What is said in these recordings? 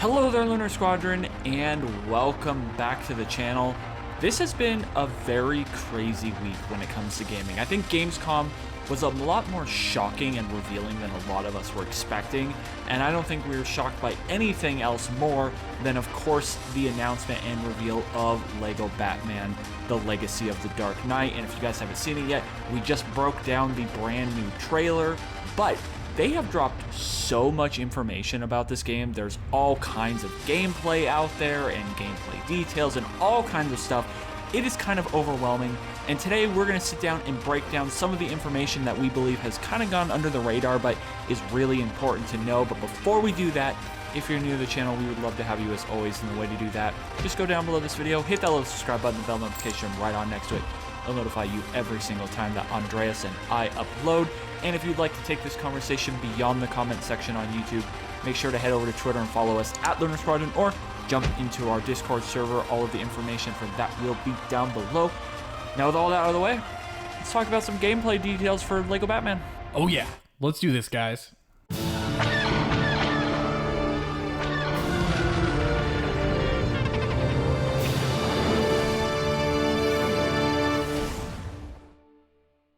Hello there, Lunar Squadron, and welcome back to the channel. This has been a very crazy week when it comes to gaming. I think Gamescom was a lot more shocking and revealing than a lot of us were expecting, and I don't think we were shocked by anything else more than, of course, the announcement and reveal of LEGO Batman, The Legacy of the Dark Knight. And if you guys haven't seen it yet, we just broke down the brand new trailer, but they have dropped so much information about this game. There's all kinds of gameplay out there and gameplay details and all kinds of stuff. It is kind of overwhelming, and today we're going to sit down and break down some of the information that we believe has kind of gone under the radar but is really important to know. But before we do that, if you're new to the channel, we would love to have you as always, and the way to do that, just go down below this video, hit that little subscribe button, the bell notification right on next to it. It'll notify you every single time that Andreas and I upload. And if you'd like to take this conversation beyond the comment section on YouTube, make sure to head over to Twitter and follow us at Lunar Squadron, or jump into our Discord server. All of the information for that will be down below. Now with all that out of the way, let's talk about some gameplay details for LEGO Batman. Oh yeah, let's do this, guys.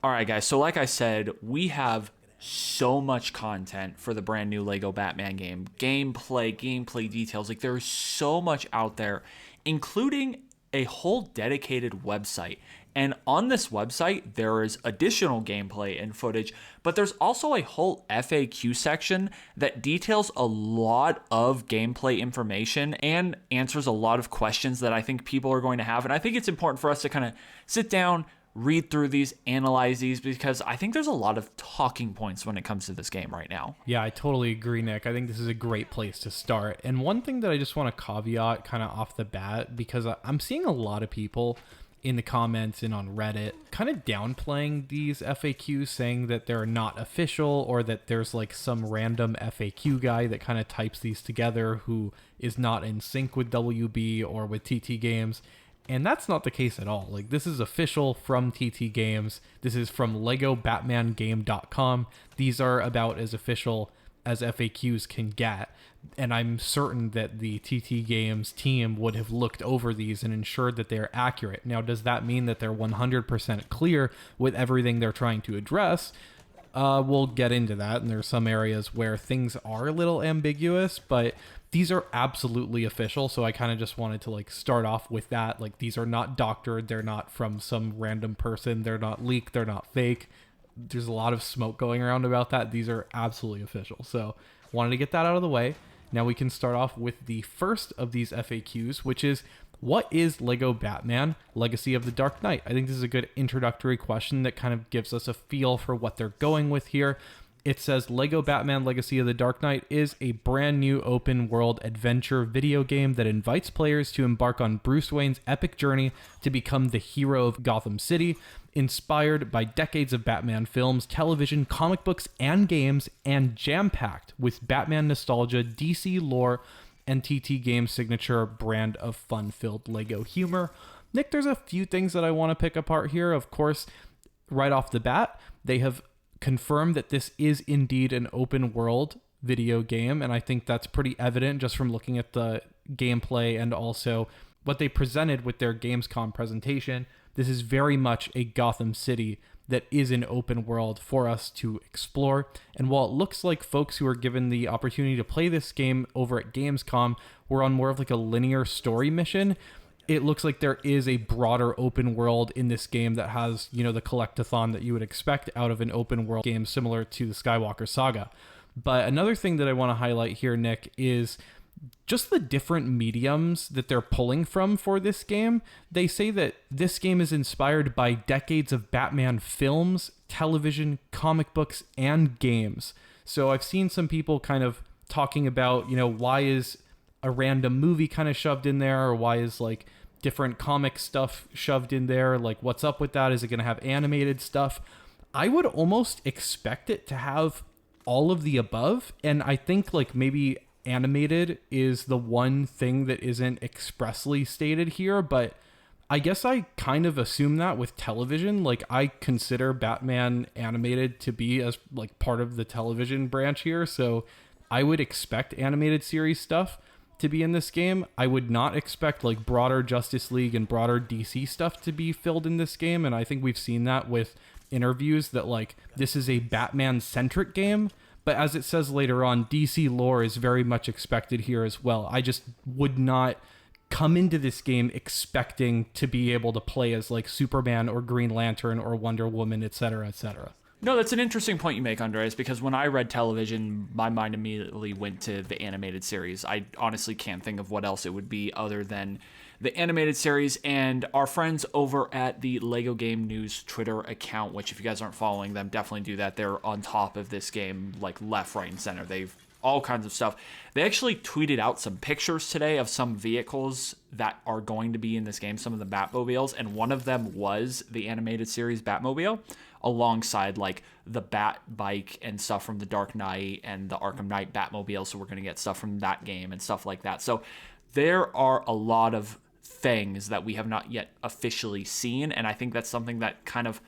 Alright guys, so like I said, we have so much content for the brand new LEGO Batman game. Gameplay details, like there's so much out there, including a whole dedicated website. And on this website, there is additional gameplay and footage, but there's also a whole FAQ section that details a lot of gameplay information and answers a lot of questions that I think people are going to have. And I think it's important for us to kind of sit down, read through these, analyze these, because I think there's a lot of talking points when it comes to this game right now. Yeah, I totally agree, Nick. I think this is a great place to start. And one thing that I just want to caveat kind of off the bat, because I'm seeing a lot of people in the comments and on Reddit kind of downplaying these FAQs, saying that they're not official, or that there's like some random FAQ guy that kind of types these together who is not in sync with WB or with TT Games. And that's not the case at all. Like, this is official from TT Games. This is from LegoBatmanGame.com. These are about as official as FAQs can get. And I'm certain that the TT Games team would have looked over these and ensured that they're accurate. Now, does that mean that they're 100% clear with everything they're trying to address? We'll get into that, and there's some areas where things are a little ambiguous, but these are absolutely official, so I kind of just wanted to like start off with that. Like, these are not doctored, they're not from some random person, they're not leaked, they're not fake. There's a lot of smoke going around about that. These are absolutely official, so wanted to get that out of the way. Now we can start off with the first of these FAQs, which is, what is LEGO Batman, Legacy of the Dark Knight? I think this is a good introductory question that kind of gives us a feel for what they're going with here. It says, LEGO Batman Legacy of the Dark Knight is a brand new open world adventure video game that invites players to embark on Bruce Wayne's epic journey to become the hero of Gotham City, inspired by decades of Batman films, television, comic books, and games, and jam-packed with Batman nostalgia, DC lore, and TT Games' signature brand of fun-filled LEGO humor. Nick, there's a few things that I want to pick apart here. Of course, right off the bat, they have confirmed that this is indeed an open world video game, and I think that's pretty evident just from looking at the gameplay and also what they presented with their Gamescom presentation. This is very much a Gotham City that is an open world for us to explore. And while it looks like folks who were given the opportunity to play this game over at Gamescom were on more of like a linear story mission, it looks like there is a broader open world in this game that has, you know, the collectathon that you would expect out of an open world game similar to the Skywalker Saga. But another thing that I want to highlight here, Nick, is just the different mediums that they're pulling from for this game. They say that this game is inspired by decades of Batman films, television, comic books, and games. So I've seen some people kind of talking about, you know, why is a random movie kind of shoved in there, or why is like different comic stuff shoved in there? Like, what's up with that? Is it going to have animated stuff? I would almost expect it to have all of the above, and I think like maybe animated is the one thing that isn't expressly stated here, but I guess I kind of assume that with television. Like, I consider Batman animated to be as like part of the television branch here, so I would expect animated series stuff. to be in this game. I would not expect like broader Justice League and broader DC stuff to be filled in this game, and I think we've seen that with interviews that like this is a Batman centric game. But as it says later on, DC lore is very much expected here as well. I just would not come into this game expecting to be able to play as like Superman or Green Lantern or Wonder Woman, etc., etc. No, that's an interesting point you make, Andres, because when I read television, my mind immediately went to the animated series. I honestly can't think of what else it would be other than the animated series. And our friends over at the Lego Game News Twitter account, which if you guys aren't following them, definitely do that. They're on top of this game, like left, right, and center. They've all kinds of stuff. They actually tweeted out some pictures today of some vehicles that are going to be in this game, some of the Batmobiles, and one of them was the animated series Batmobile, alongside like the Bat Bike and stuff from the Dark Knight and the Arkham Knight Batmobile. So we're going to get stuff from that game and stuff like that. So there are a lot of things that we have not yet officially seen, and I think that's something that kind of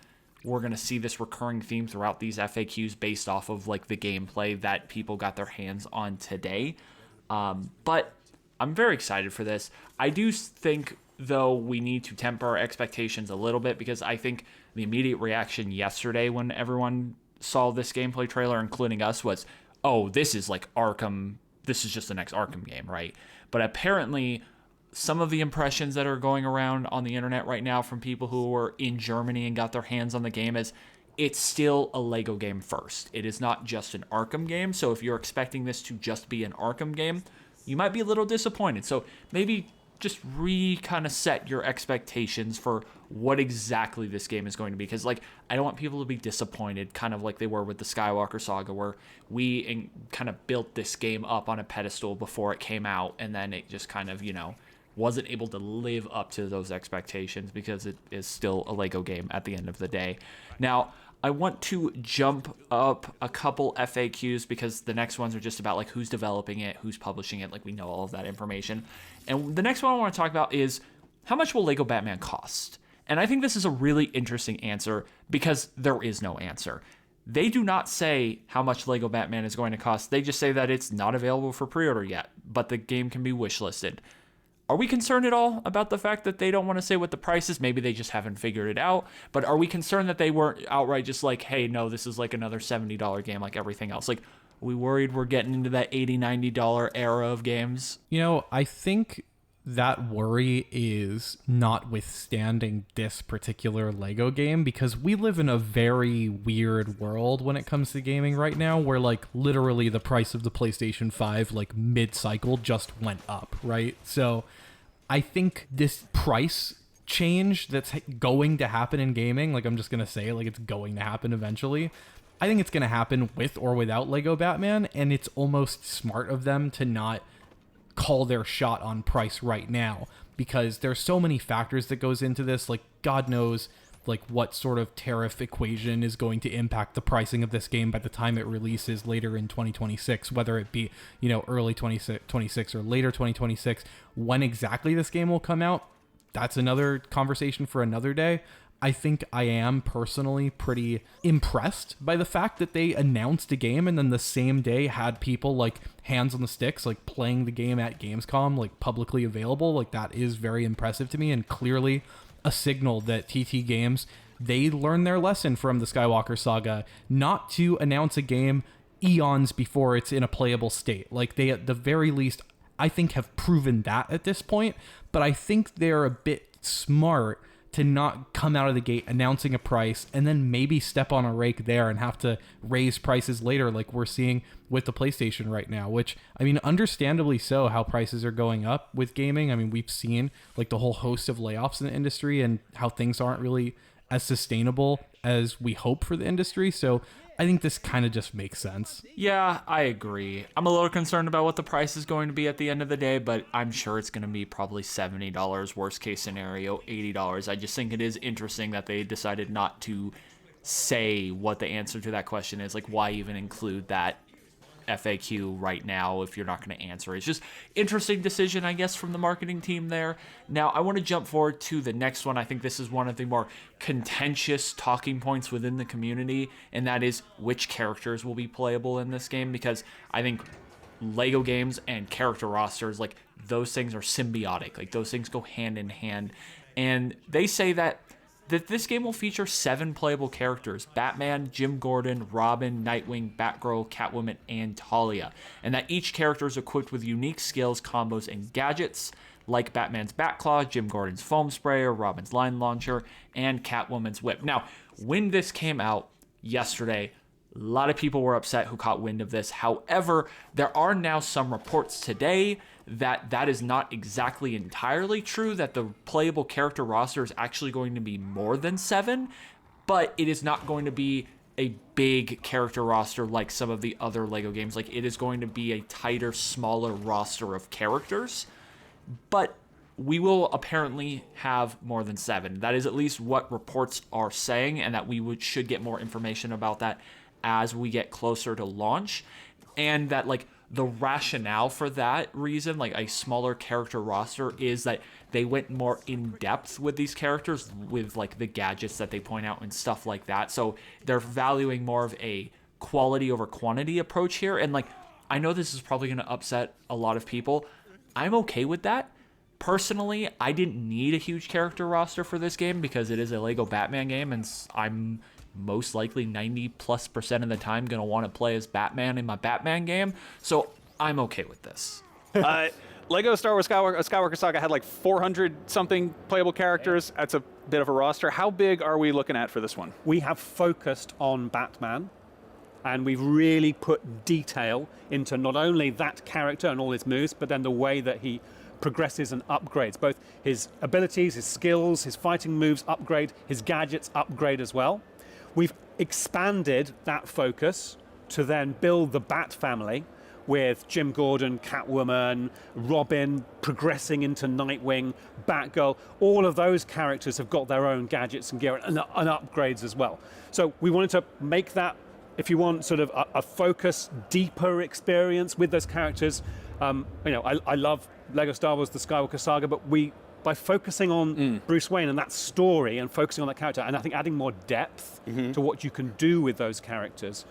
we're going to see this recurring theme throughout these FAQs based off of like the gameplay that people got their hands on today. But I'm very excited for this. I do think, though, we need to temper our expectations a little bit, because I think the immediate reaction yesterday when everyone saw this gameplay trailer, including us, was, oh, this is like Arkham. This is just the next Arkham game, right? But apparently some of the impressions that are going around on the internet right now from people who were in Germany and got their hands on the game is it's still a Lego game first. It is not just an Arkham game. So if you're expecting this to just be an Arkham game, you might be a little disappointed. So maybe just kind of set your expectations for what exactly this game is going to be. Because like, I don't want people to be disappointed, kind of like they were with the Skywalker Saga, where we kind of built this game up on a pedestal before it came out, and then it just kind of, wasn't able to live up to those expectations because it is still a Lego game at the end of the day. Now, I want to jump up a couple FAQs because the next ones are just about like who's developing it, who's publishing it, like we know all of that information. And the next one I want to talk about is how much will Lego Batman cost? And I think this is a really interesting answer because there is no answer. They do not say how much Lego Batman is going to cost. They just say that it's not available for pre-order yet, but the game can be wishlisted. Are we concerned at all about the fact that they don't want to say what the price is? Maybe they just haven't figured it out. But are we concerned that they weren't outright just like, hey, no, this is like another $70 game like everything else? Like, are we worried we're getting into that $80, $90 era of games? I think that worry is notwithstanding this particular Lego game, because we live in a very weird world when it comes to gaming right now, where like literally the price of the PlayStation 5 like mid-cycle just went up, right? So I think this price change that's going to happen in gaming, like I'm just going to say like it's going to happen eventually. I think it's going to happen with or without Lego Batman, and it's almost smart of them to not call their shot on price right now, because there's so many factors that goes into this. Like God knows like what sort of tariff equation is going to impact the pricing of this game by the time it releases later in 2026, whether it be early 2026 or later 2026. When exactly this game will come out, that's another conversation for another day. I think I am personally pretty impressed by the fact that they announced a game and then the same day had people like hands on the sticks, like playing the game at Gamescom, like publicly available. Like that is very impressive to me, and clearly a signal that TT Games, they learned their lesson from the Skywalker Saga, not to announce a game eons before it's in a playable state. Like they, at the very least, I think have proven that at this point, but I think they're a bit smart to not come out of the gate announcing a price and then maybe step on a rake there and have to raise prices later, like we're seeing with the PlayStation right now, which, I mean, understandably so, how prices are going up with gaming. I mean, we've seen like the whole host of layoffs in the industry and how things aren't really as sustainable as we hope for the industry. So I think this kind of just makes sense. Yeah, I agree. I'm a little concerned about what the price is going to be at the end of the day, but I'm sure it's going to be probably $70, worst case scenario, $80. I just think it is interesting that they decided not to say what the answer to that question is. Like, why even include that FAQ right now if you're not going to answer? It's just interesting decision, I guess, from the marketing team there. Now, I want to jump forward to the next one. I think this is one of the more contentious talking points within the community, and that is which characters will be playable in this game, because I think Lego games and character rosters, like those things are symbiotic. Like those things go hand in hand. And they say that this game will feature 7 playable characters: Batman, Jim Gordon, Robin, Nightwing, Batgirl, Catwoman, and Talia. And that each character is equipped with unique skills, combos, and gadgets, like Batman's Batclaw, Jim Gordon's foam sprayer, Robin's line launcher, and Catwoman's whip. Now, when this came out yesterday, a lot of people were upset who caught wind of this. However, there are now some reports today that is not exactly entirely true, that the playable character roster is actually going to be more than 7, but it is not going to be a big character roster like some of the other Lego games. Like, it is going to be a tighter, smaller roster of characters, but we will apparently have more than 7. That is at least what reports are saying, and that we should get more information about that as we get closer to launch. And that, like, the rationale for that reason, like a smaller character roster, is that they went more in depth with these characters, with like the gadgets that they point out and stuff like that. So they're valuing more of a quality over quantity approach here. And like, I know this is probably going to upset a lot of people. I'm okay with that. Personally, I didn't need a huge character roster for this game because it is a Lego Batman game, and I'm most likely 90+% of the time going to want to play as Batman in my Batman game. So I'm okay with this. Lego Star Wars Skywalker Saga had like 400 something playable characters. That's a bit of a roster. How big are we looking at for this one? We have focused on Batman, and we've really put detail into not only that character and all his moves, but then the way that he progresses and upgrades. Both his abilities, his skills, his fighting moves upgrade, his gadgets upgrade as well. We've expanded that focus to then build the Bat family with Jim Gordon, Catwoman, Robin, progressing into Nightwing, Batgirl. All of those characters have got their own gadgets and gear and upgrades as well. So we wanted to make that, if you want, sort of a focused, deeper experience with those characters. I love Lego Star Wars, the Skywalker Saga, but by focusing on Bruce Wayne and that story and focusing on that character, and I think adding more depth to what you can do with those characters,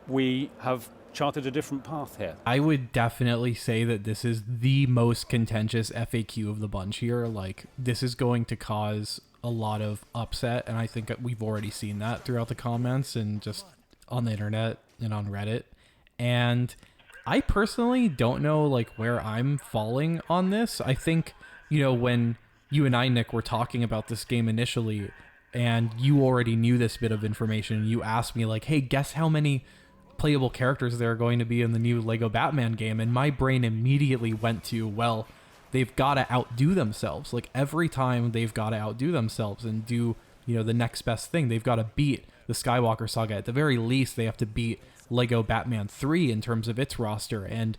we have charted a different path here. I would definitely say that this is the most contentious FAQ of the bunch here. Like, this is going to cause a lot of upset, and I think we've already seen that throughout the comments and just on the internet and on Reddit. And I personally don't know like where I'm falling on this. I think, when you and I, Nick, were talking about this game initially, and you already knew this bit of information, you asked me like, hey, guess how many playable characters there are going to be in the new Lego Batman game? And my brain immediately went to, well, they've got to outdo themselves. Like, every time they've got to outdo themselves and do, the next best thing. They've got to beat the Skywalker Saga. At the very least, they have to beat Lego Batman 3 in terms of its roster. And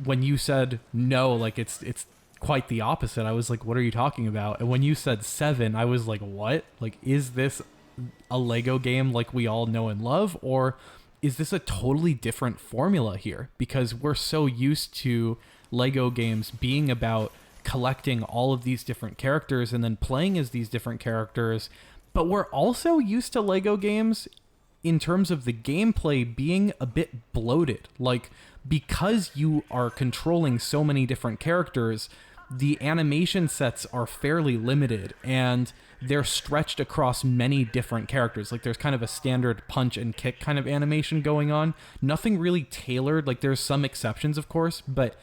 when you said no, like it's quite the opposite, I was like, what are you talking about? And when you said 7, I was like, what? Like, is this a Lego game like we all know and love, or is this a totally different formula here? Because we're so used to Lego games being about collecting all of these different characters and then playing as these different characters, but we're also used to Lego games in terms of the gameplay being a bit bloated. Like, because you are controlling so many different characters, the animation sets are fairly limited and they're stretched across many different characters. Like, there's kind of a standard punch and kick kind of animation going on. Nothing really tailored. Like, there's some exceptions, of course, but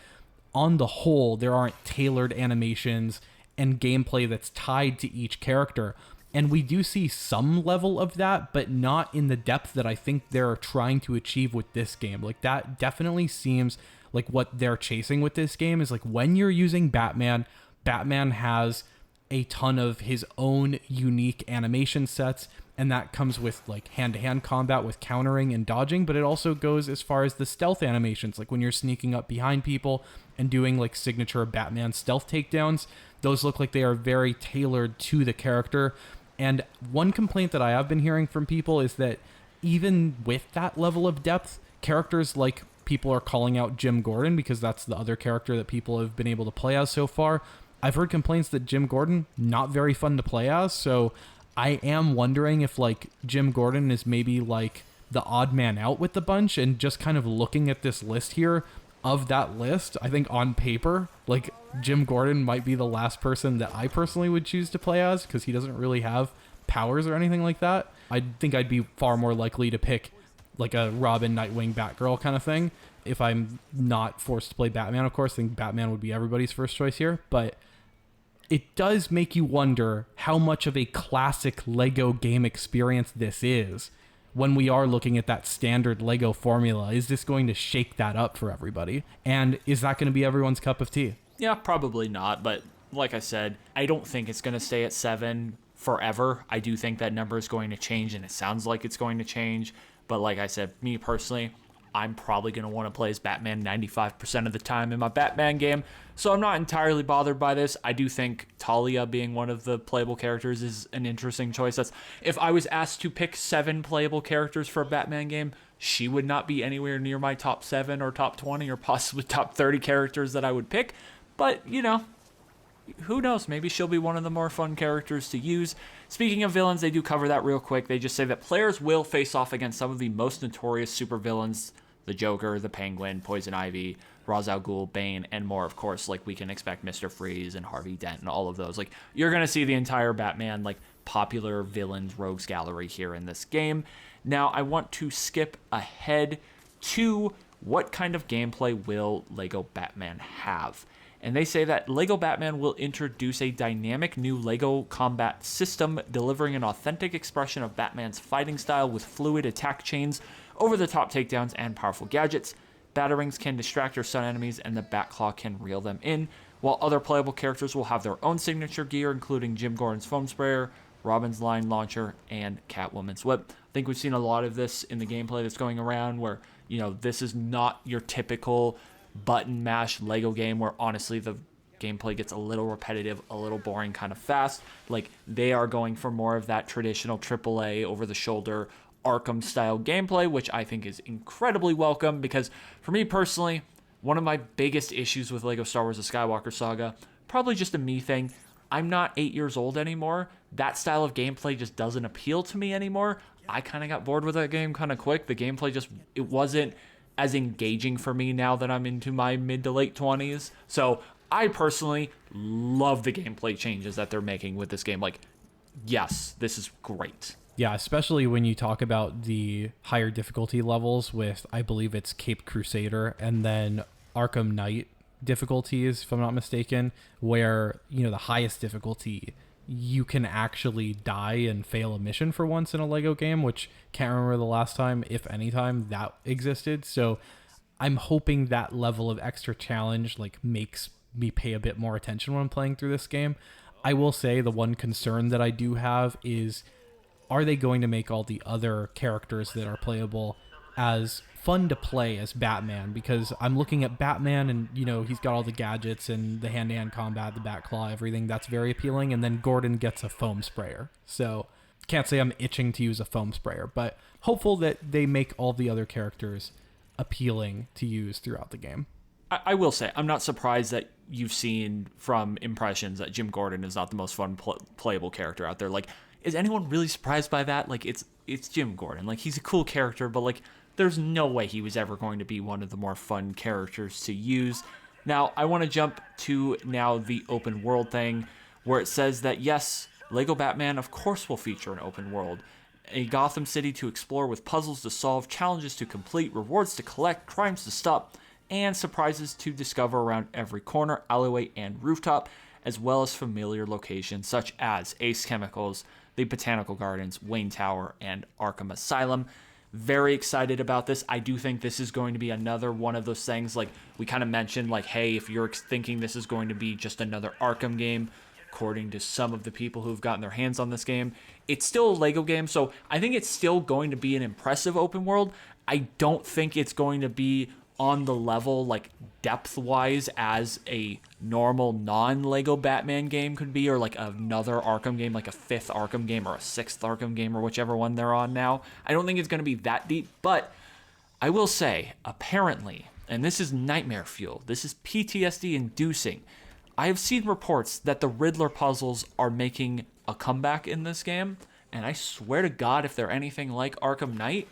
on the whole, there aren't tailored animations and gameplay that's tied to each character. And we do see some level of that, but not in the depth that I think they're trying to achieve with this game. Like, that definitely seems like what they're chasing with this game is like, when you're using Batman, Batman has a ton of his own unique animation sets, and that comes with like hand-to-hand combat with countering and dodging, but it also goes as far as the stealth animations, like when you're sneaking up behind people and doing like signature Batman stealth takedowns. Those look like they are very tailored to the character. And one complaint that I have been hearing from people is that even with that level of depth, characters like, people are calling out Jim Gordon because that's the other character that people have been able to play as so far. I've heard complaints that Jim Gordon, not very fun to play as. So I am wondering if like Jim Gordon is maybe like the odd man out with the bunch, and just kind of looking at this list here, of that list, I think on paper, like, Jim Gordon might be the last person that I personally would choose to play as, because he doesn't really have powers or anything like that. I think I'd be far more likely to pick like a Robin, Nightwing, Batgirl kind of thing. If I'm not forced to play Batman, of course, I think Batman would be everybody's first choice here. But it does make you wonder how much of a classic Lego game experience this is when we are looking at that standard Lego formula. Is this going to shake that up for everybody? And is that going to be everyone's cup of tea? Yeah, probably not. But like I said, I don't think it's going to stay at 7 forever. I do think that number is going to change, and it sounds like it's going to change. But like I said, me personally, I'm probably going to want to play as Batman 95% of the time in my Batman game. So I'm not entirely bothered by this. I do think Talia being one of the playable characters is an interesting choice. If I was asked to pick 7 playable characters for a Batman game, she would not be anywhere near my top 7 or top 20 or possibly top 30 characters that I would pick. But, you know, who knows? Maybe she'll be one of the more fun characters to use. Speaking of villains, they do cover that real quick. They just say that players will face off against some of the most notorious supervillains: the Joker, the Penguin, Poison Ivy, Ra's al Ghul, Bane, and more. Of course, like, we can expect Mr. Freeze and Harvey Dent and all of those. Like, you're going to see the entire Batman, like, popular villains rogues gallery here in this game. Now, I want to skip ahead to what kind of gameplay will Lego Batman have. And they say that Lego Batman will introduce a dynamic new Lego combat system, delivering an authentic expression of Batman's fighting style with fluid attack chains, over-the-top takedowns, and powerful gadgets. Batarangs can distract or stun enemies, and the Batclaw can reel them in, while other playable characters will have their own signature gear, including Jim Gordon's foam sprayer, Robin's line launcher, and Catwoman's whip. I think we've seen a lot of this in the gameplay that's going around where, you know, this is not your typical button mash Lego game where honestly the gameplay gets a little repetitive, a little boring kind of fast. Like, they are going for more of that traditional AAA over the shoulder Arkham style gameplay, which I think is incredibly welcome, because for me personally, one of my biggest issues with Lego Star Wars: The Skywalker Saga, probably just a me thing, I'm not 8 years old anymore. That style of gameplay just doesn't appeal to me anymore. I kind of got bored with that game kind of quick. The gameplay just, it wasn't as engaging for me now that I'm into my mid to late 20s. So I personally love the gameplay changes that they're making with this game. Like, yes, this is great. Yeah, especially when you talk about the higher difficulty levels with, I believe it's Cape Crusader and then Arkham Knight difficulties, if I'm not mistaken, where, you know, the highest difficulty, you can actually die and fail a mission for once in a Lego game, which can't remember the last time, if any time, that existed. So I'm hoping that level of extra challenge like makes me pay a bit more attention when I'm playing through this game. I will say the one concern that I do have is, are they going to make all the other characters that are playable as fun to play as Batman? Because I'm looking at Batman and, you know, he's got all the gadgets and the hand-to-hand combat, the Batclaw, everything that's very appealing. And then Gordon gets a foam sprayer. So can't say I'm itching to use a foam sprayer, but hopeful that they make all the other characters appealing to use throughout the game. I will say, I'm not surprised that you've seen from impressions that Jim Gordon is not the most fun playable character out there. Like, is anyone really surprised by that? Like, it's Jim Gordon. Like, he's a cool character, but like, there's no way he was ever going to be one of the more fun characters to use. Now, I want to jump to now the open world thing, where it says that yes, Lego Batman of course will feature an open world. A Gotham City to explore with puzzles to solve, challenges to complete, rewards to collect, crimes to stop, and surprises to discover around every corner, alleyway, and rooftop, as well as familiar locations such as Ace Chemicals, the Botanical Gardens, Wayne Tower, and Arkham Asylum. Very excited about this. I do think this is going to be another one of those things, like we kind of mentioned, like, hey, if you're thinking this is going to be just another Arkham game, according to some of the people who've gotten their hands on this game, it's still a Lego game, so I think it's still going to be an impressive open world. I don't think it's going to be on the level, like, depth-wise as a normal non-Lego Batman game could be, or like another Arkham game, like a 5th Arkham game or a 6th Arkham game, or whichever one they're on now. I don't think it's going to be that deep, but I will say, apparently, and this is nightmare fuel, this is PTSD-inducing, I have seen reports that the Riddler puzzles are making a comeback in this game, and I swear to God, if they're anything like Arkham Knight,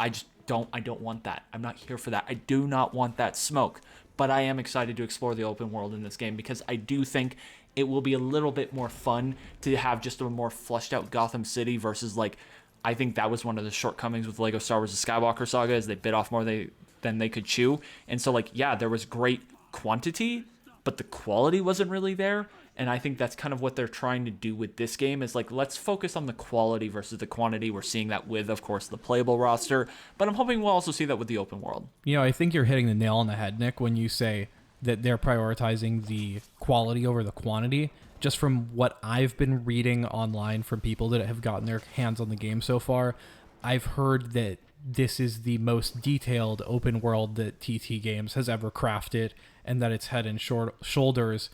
I don't want that. I'm not here for that. I do not want that smoke. But I am excited to explore the open world in this game because I do think it will be a little bit more fun to have just a more fleshed out Gotham City versus like, I think that was one of the shortcomings with Lego Star Wars: The Skywalker Saga, is they bit off more than they could chew. And so like, yeah, there was great quantity, but the quality wasn't really there. And I think that's kind of what they're trying to do with this game, is like, let's focus on the quality versus the quantity. We're seeing that with, of course, the playable roster, but I'm hoping we'll also see that with the open world. You know, I think you're hitting the nail on the head, Nick, when you say that they're prioritizing the quality over the quantity. Just from what I've been reading online from people that have gotten their hands on the game so far, I've heard that this is the most detailed open world that TT Games has ever crafted, and that it's head and shoulders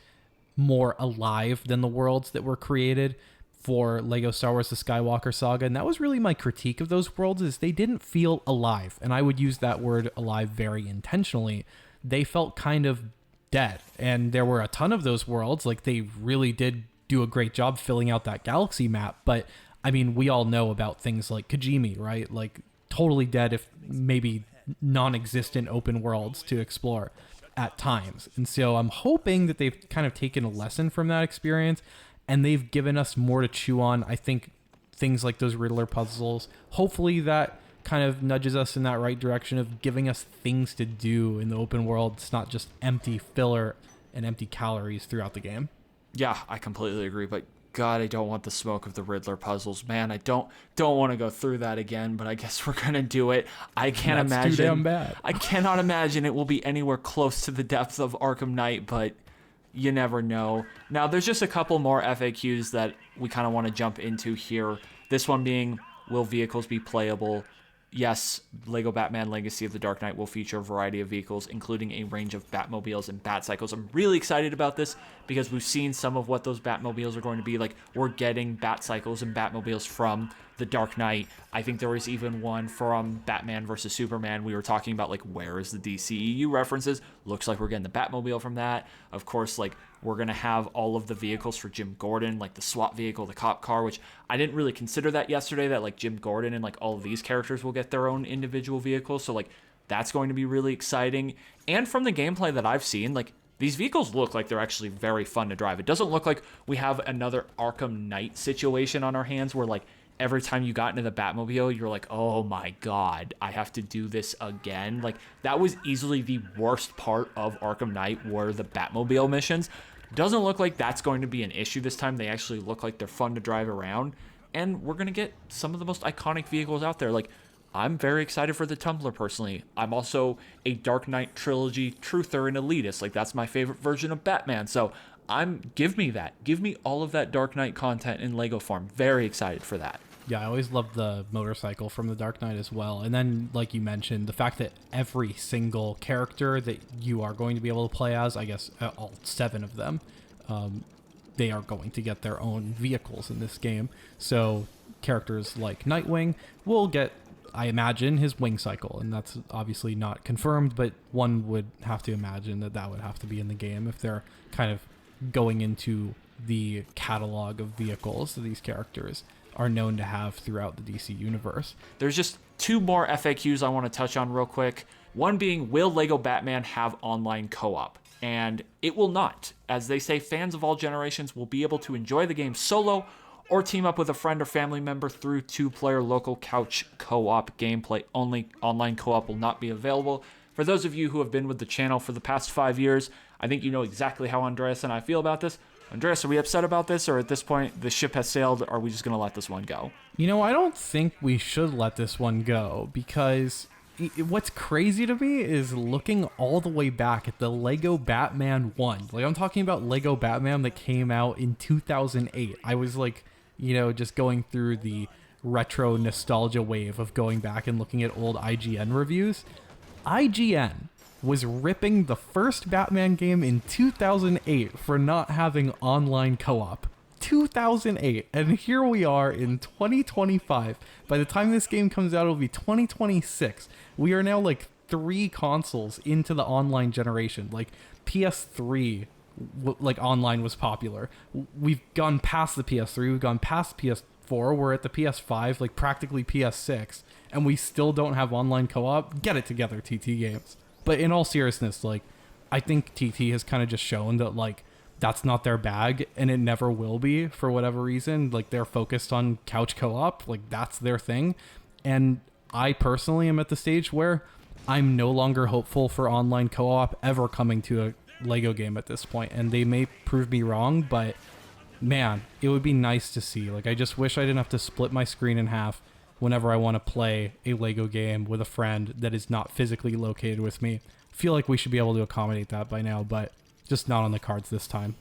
more alive than the worlds that were created for Lego Star Wars: The Skywalker Saga. And that was really my critique of those worlds, is they didn't feel alive. And I would use that word alive very intentionally. They felt kind of dead. And there were a ton of those worlds. Like, they really did do a great job filling out that galaxy map. But I mean, we all know about things like Kajimi, right? Like, totally dead, if maybe non-existent open worlds to explore at times. And so I'm hoping that they've kind of taken a lesson from that experience and they've given us more to chew on. I think things like those Riddler puzzles, hopefully that kind of nudges us in that right direction of giving us things to do in the open world. It's not just empty filler and empty calories throughout the game. Yeah, I completely agree, but God, I don't want the smoke of the Riddler puzzles, man. I don't want to go through that again, but I guess we're gonna do it. I can't imagine. Too damn bad. I cannot imagine it will be anywhere close to the depth of Arkham Knight, but you never know. Now, there's just a couple more FAQs that we kind of want to jump into here. This one being, will vehicles be playable? Yes, Lego Batman Legacy of the Dark Knight will feature a variety of vehicles, including a range of Batmobiles and Batcycles. I'm really excited about this because we've seen some of what those Batmobiles are going to be. Like, we're getting Batcycles and Batmobiles from the Dark Knight. I think there was even one from Batman versus Superman. We were talking about, like, where is the DCEU references? Looks like we're getting the Batmobile from that. Of course, like, we're going to have all of the vehicles for Jim Gordon, like the SWAT vehicle, the cop car, which I didn't really consider that yesterday, that like Jim Gordon and like all of these characters will get their own individual vehicles. So like, that's going to be really exciting. And from the gameplay that I've seen, like, these vehicles look like they're actually very fun to drive. It doesn't look like we have another Arkham Knight situation on our hands where like every time you got into the Batmobile, you're like, oh my God, I have to do this again. Like, that was easily the worst part of Arkham Knight, were the Batmobile missions. Doesn't look like that's going to be an issue this time. They actually look like they're fun to drive around. And we're going to get some of the most iconic vehicles out there. Like, I'm very excited for the Tumbler, personally. I'm also a Dark Knight trilogy truther and elitist. Like, that's my favorite version of Batman. So give me that. Give me all of that Dark Knight content in Lego form. Very excited for that. Yeah, I always loved the motorcycle from the Dark Knight as well. And then, like you mentioned, the fact that every single character that you are going to be able to play as, I guess all 7 of them, they are going to get their own vehicles in this game. So characters like Nightwing will get, I imagine, his wing cycle. And that's obviously not confirmed, but one would have to imagine that that would have to be in the game if they're kind of going into the catalog of vehicles that these characters are known to have throughout the DC universe. There's just 2 more FAQs I want to touch on real quick. One being, will Lego Batman have online co-op? And it will not. As they say, fans of all generations will be able to enjoy the game solo or team up with a friend or family member through 2-player local couch co-op gameplay only. Online co-op will not be available. For those of you who have been with the channel for the past 5 years, I think you know exactly how Andreas and I feel about this. Andreas, are we upset about this, or at this point the ship has sailed? Are we just going to let this one go? You know, I don't think we should let this one go, because what's crazy to me is looking all the way back at the Lego Batman 1. Like, I'm talking about Lego Batman that came out in 2008. I was like, you know, just going through the retro nostalgia wave of going back and looking at old IGN reviews. IGN was ripping the first Batman game in 2008 for not having online co-op. 2008, and here we are in 2025. By the time this game comes out, it'll be 2026. We are now like 3 consoles into the online generation. Like, PS3, like, online was popular. We've gone past the PS3, we've gone past PS4, PS4, we're at the PS5, like practically PS6, and we still don't have online co-op. Get it together, TT Games. But in all seriousness, like, I think TT has kind of just shown that, like, that's not their bag, and it never will be for whatever reason. Like, they're focused on couch co-op, like, that's their thing. And I personally am at the stage where I'm no longer hopeful for online co-op ever coming to a Lego game at this point, and they may prove me wrong, but man, it would be nice to see. Like, I just wish I didn't have to split my screen in half whenever I want to play a Lego game with a friend that is not physically located with me. I feel like we should be able to accommodate that by now, but just not on the cards this time.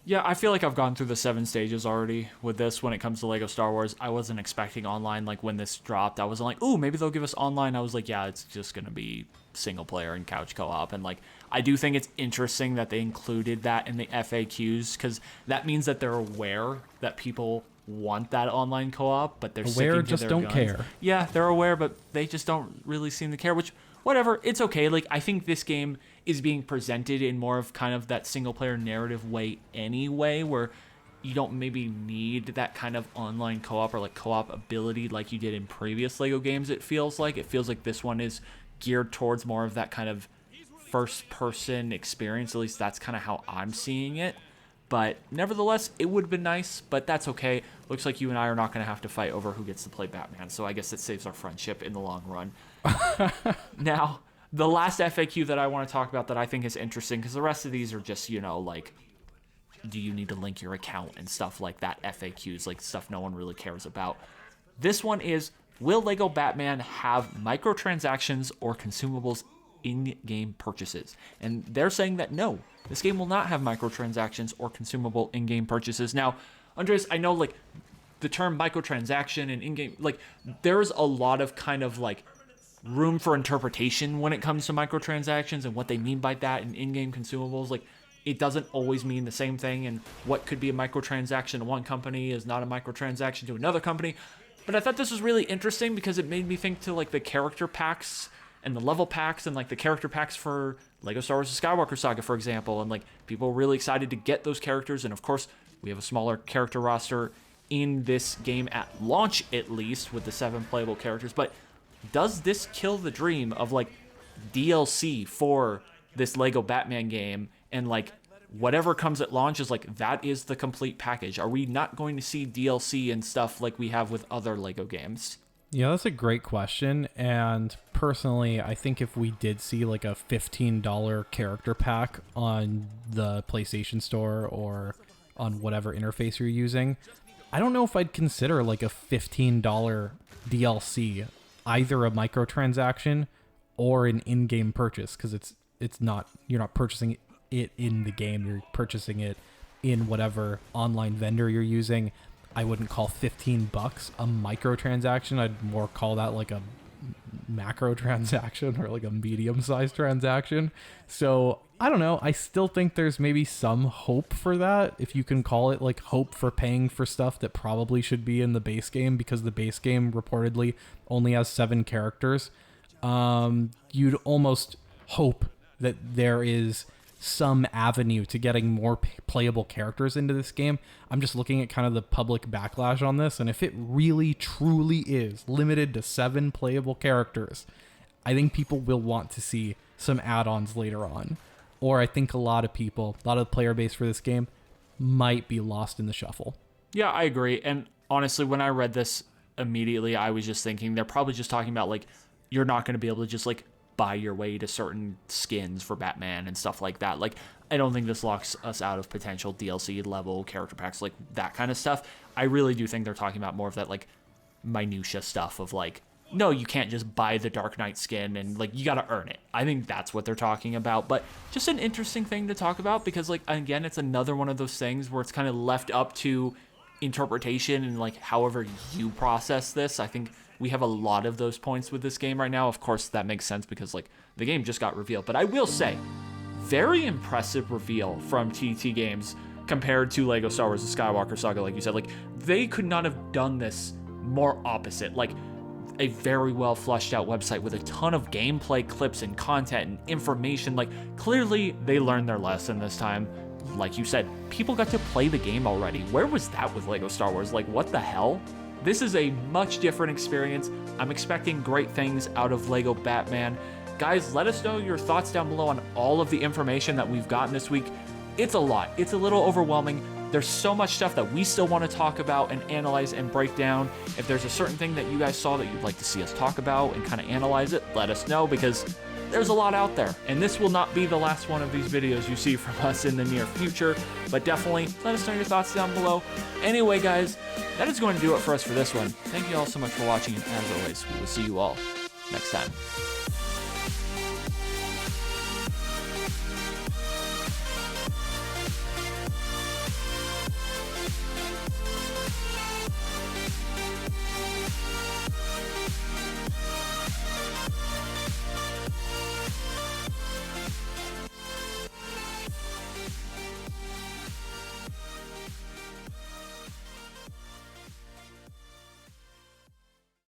Yeah, I feel like I've gone through the 7 stages already with this when it comes to Lego Star Wars. I wasn't expecting online, like, when this dropped. I wasn't like, ooh, maybe they'll give us online. I was like, yeah, it's just going to be single player and couch co-op. And, like, I do think it's interesting that they included that in the FAQs, because that means that they're aware that people want that online co-op, but they're aware, sticking to just their don't guns. care. Yeah, they're aware, but they just don't really seem to care, which, whatever, it's okay. Like, I think this game is being presented in more of kind of that single player narrative way anyway, where you don't maybe need that kind of online co-op or like co-op ability like you did in previous Lego games. It feels like this one is geared towards more of that kind of first person experience. At least that's kind of how I'm seeing it. But nevertheless, it would have been nice, but that's okay. Looks like you and I are not going to have to fight over who gets to play Batman, so I guess it saves our friendship in the long run. Now, the last FAQ that I want to talk about that I think is interesting, because the rest of these are just, you know, like, do you need to link your account and stuff like that, FAQs, like stuff no one really cares about. This one is, will Lego Batman have microtransactions or consumables in-game purchases? And they're saying that no, this game will not have microtransactions or consumable in-game purchases. Now, Andres, I know, like, the term microtransaction and in-game, like, there's a lot of kind of, like, room for interpretation when it comes to microtransactions and what they mean by that and in-game consumables. Like, it doesn't always mean the same thing, and what could be a microtransaction to one company is not a microtransaction to another company. But I thought this was really interesting because it made me think to, like, the character packs and the level packs and, like, the character packs for Lego Star Wars: The Skywalker Saga, for example, and, like, people were really excited to get those characters. And of course, we have a smaller character roster in this game at launch, at least, with the 7 playable characters. But does this kill the dream of, like, DLC for this Lego Batman game, and, like, whatever comes at launch is, like, that is the complete package? Are we not going to see DLC and stuff like we have with other Lego games? Yeah, that's a great question. And personally, I think if we did see like a $15 character pack on the PlayStation Store or on whatever interface you're using, I don't know if I'd consider like a $15 DLC either a microtransaction or an in-game purchase, because it's not, you're not purchasing it in the game, you're purchasing it in whatever online vendor you're using. I wouldn't call $15 a microtransaction. I'd more call that like a macro transaction or like a medium-sized transaction. So I don't know. I still think there's maybe some hope for that, if you can call it like hope for paying for stuff that probably should be in the base game, because the base game reportedly only has 7 characters. You'd almost hope that there is some avenue to getting more playable characters into this game. I'm just looking at kind of the public backlash on this, and if it really truly is limited to 7 playable characters, I think people will want to see some add-ons later on. Or I think a lot of the player base for this game might be lost in the shuffle. Yeah, I agree. And honestly, when I read this immediately, I was just thinking they're probably just talking about, like, you're not going to be able to just, like, buy your way to certain skins for Batman and stuff like that. Like, I don't think this locks us out of potential DLC level character packs, like that kind of stuff. I really do think they're talking about more of that, like, minutia stuff of, like, no, you can't just buy the Dark Knight skin and, like, you got to earn it. I think that's what they're talking about. But just an interesting thing to talk about, because, like, again, it's another one of those things where it's kind of left up to interpretation and, like, however you process this. I think we have a lot of those points with this game right now. Of course, that makes sense because, like, the game just got revealed. But I will say, very impressive reveal from TT Games compared to Lego Star Wars: The Skywalker Saga, like you said. Like, they could not have done this more opposite. Like, a very well fleshed out website with a ton of gameplay clips and content and information. Like, clearly they learned their lesson this time. Like you said, people got to play the game already. Where was that with Lego Star Wars? Like, what the hell? This is a much different experience. I'm expecting great things out of Lego Batman. Guys, let us know your thoughts down below on all of the information that we've gotten this week. It's a lot. It's a little overwhelming. There's so much stuff that we still want to talk about and analyze and break down. If there's a certain thing that you guys saw that you'd like to see us talk about and kind of analyze it, let us know, because there's a lot out there. And this will not be the last one of these videos you see from us in the near future, but definitely let us know your thoughts down below. Anyway, guys, that is going to do it for us for this one. Thank you all so much for watching, and as always, we will see you all next time.